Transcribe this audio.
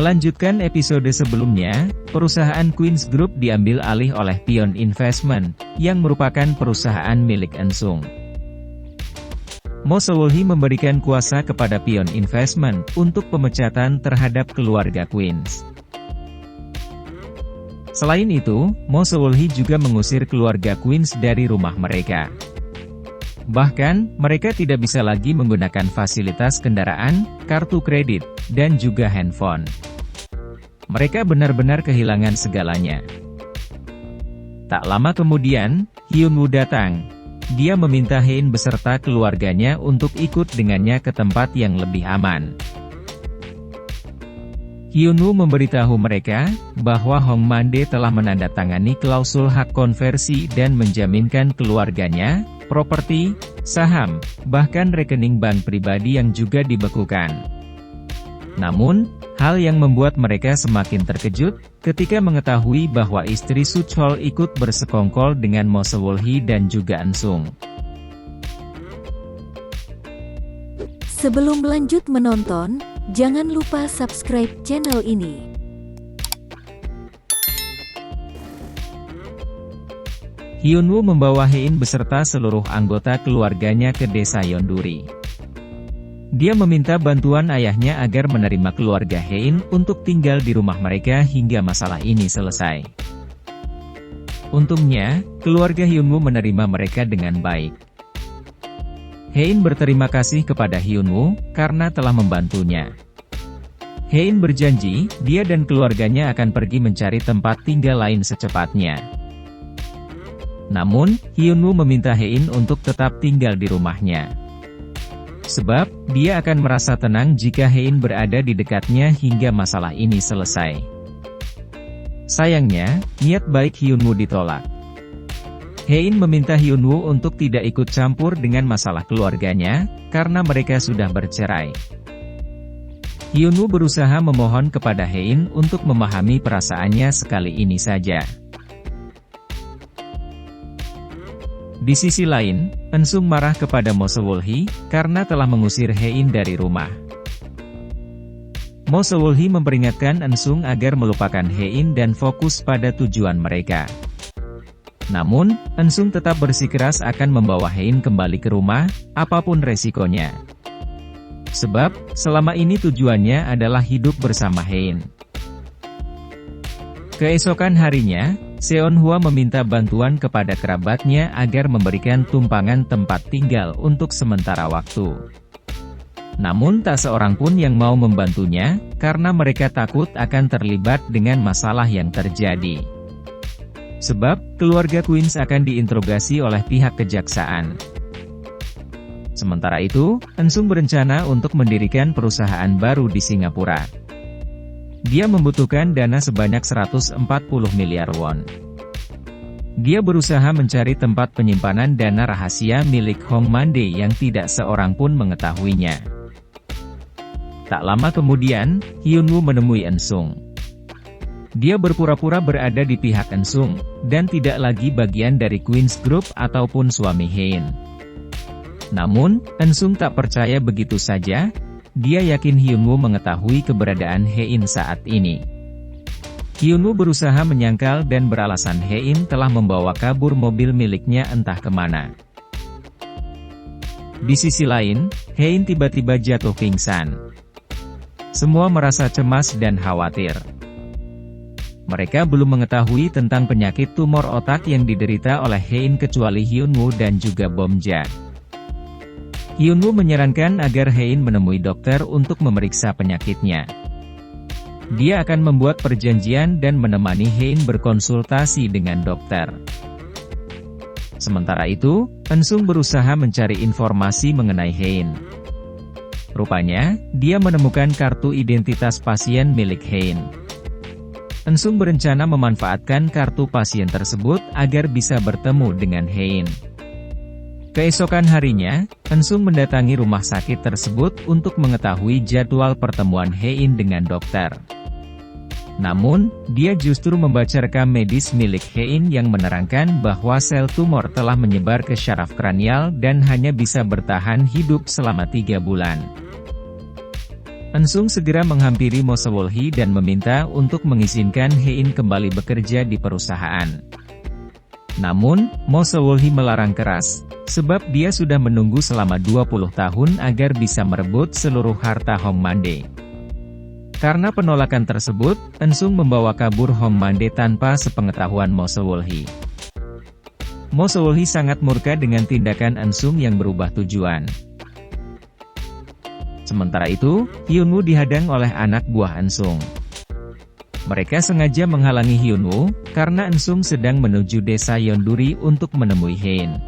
Melanjutkan episode sebelumnya, perusahaan Queens Group diambil alih oleh Pion Investment, yang merupakan perusahaan milik Ensung. Mo Sewolhi memberikan kuasa kepada Pion Investment untuk pemecatan terhadap keluarga Queens. Selain itu, Mo Sewolhi juga mengusir keluarga Queens dari rumah mereka. Bahkan, mereka tidak bisa lagi menggunakan fasilitas kendaraan, kartu kredit, dan juga handphone. Mereka benar-benar kehilangan segalanya. Tak lama kemudian, Hyun-woo datang. Dia meminta Hein beserta keluarganya untuk ikut dengannya ke tempat yang lebih aman. Hyun-woo memberitahu mereka, bahwa Hong Mande telah menandatangani klausul hak konversi dan menjaminkan keluarganya, properti, saham, bahkan rekening bank pribadi yang juga dibekukan. Namun, hal yang membuat mereka semakin terkejut, ketika mengetahui bahwa istri Soo Chol ikut bersekongkol dengan Mo Sewolhi dan juga Ensung. Sebelum lanjut menonton, jangan lupa subscribe channel ini. Hyun-woo membawa Hein beserta seluruh anggota keluarganya ke desa Yonduri. Dia meminta bantuan ayahnya agar menerima keluarga Hein untuk tinggal di rumah mereka hingga masalah ini selesai. Untungnya, keluarga Hyun-woo menerima mereka dengan baik. Hein berterima kasih kepada Hyun-woo karena telah membantunya. Hein berjanji, dia dan keluarganya akan pergi mencari tempat tinggal lain secepatnya. Namun, Hyun-woo meminta Hein untuk tetap tinggal di rumahnya. Sebab, dia akan merasa tenang jika Hein berada di dekatnya hingga masalah ini selesai. Sayangnya, niat baik Hyun-woo ditolak. Hein meminta Hyun-woo untuk tidak ikut campur dengan masalah keluarganya, karena mereka sudah bercerai. Hyun-woo berusaha memohon kepada Hein untuk memahami perasaannya sekali ini saja. Di sisi lain, Ensung marah kepada Mo Sewolhi, karena telah mengusir Hein dari rumah. Mo Sewolhi memperingatkan Ensung agar melupakan Hein dan fokus pada tujuan mereka. Namun, Ensung tetap bersikeras akan membawa Hein kembali ke rumah, apapun resikonya. Sebab, selama ini tujuannya adalah hidup bersama Hein. Keesokan harinya, Seon-hwa meminta bantuan kepada kerabatnya agar memberikan tumpangan tempat tinggal untuk sementara waktu. Namun tak seorang pun yang mau membantunya, karena mereka takut akan terlibat dengan masalah yang terjadi. Sebab, keluarga Queens akan diinterogasi oleh pihak kejaksaan. Sementara itu, Ensung berencana untuk mendirikan perusahaan baru di Singapura. Dia membutuhkan dana sebanyak 140 miliar won. Dia berusaha mencari tempat penyimpanan dana rahasia milik Hong Mande yang tidak seorang pun mengetahuinya. Tak lama kemudian, Hyun-woo menemui Ensung. Dia berpura-pura berada di pihak Ensung, dan tidak lagi bagian dari Queens Group ataupun suami Hein. Namun, Ensung tak percaya begitu saja. Dia yakin Hyun-woo mengetahui keberadaan Hein saat ini. Hyun-woo berusaha menyangkal dan beralasan Hein telah membawa kabur mobil miliknya entah kemana. Di sisi lain, Hein tiba-tiba jatuh pingsan. Semua merasa cemas dan khawatir. Mereka belum mengetahui tentang penyakit tumor otak yang diderita oleh Hein kecuali Hyun-woo dan juga Bom-ja. Hyun-woo menyarankan agar Hein menemui dokter untuk memeriksa penyakitnya. Dia akan membuat perjanjian dan menemani Hein berkonsultasi dengan dokter. Sementara itu, Ensung berusaha mencari informasi mengenai Hein. Rupanya, dia menemukan kartu identitas pasien milik Hein. Ensung berencana memanfaatkan kartu pasien tersebut agar bisa bertemu dengan Hein. Keesokan harinya, Ensung mendatangi rumah sakit tersebut untuk mengetahui jadwal pertemuan Hein dengan dokter. Namun, dia justru membaca rekam medis milik Hein yang menerangkan bahwa sel tumor telah menyebar ke syaraf kranial dan hanya bisa bertahan hidup selama 3 bulan. Ensung segera menghampiri Mo Sewolhi dan meminta untuk mengizinkan Hein kembali bekerja di perusahaan. Namun, Mo Sewolhi melarang keras, sebab dia sudah menunggu selama 20 tahun agar bisa merebut seluruh harta Hong Mande. Karena penolakan tersebut, Ensung membawa kabur Hong Mande tanpa sepengetahuan Mo Sewolhi. Mo Sewolhi sangat murka dengan tindakan Ensung yang berubah tujuan. Sementara itu, Hyunwoo dihadang oleh anak buah Ensung. Mereka sengaja menghalangi Hyunwoo, karena Ensung sedang menuju desa Yeonduri untuk menemui Hein.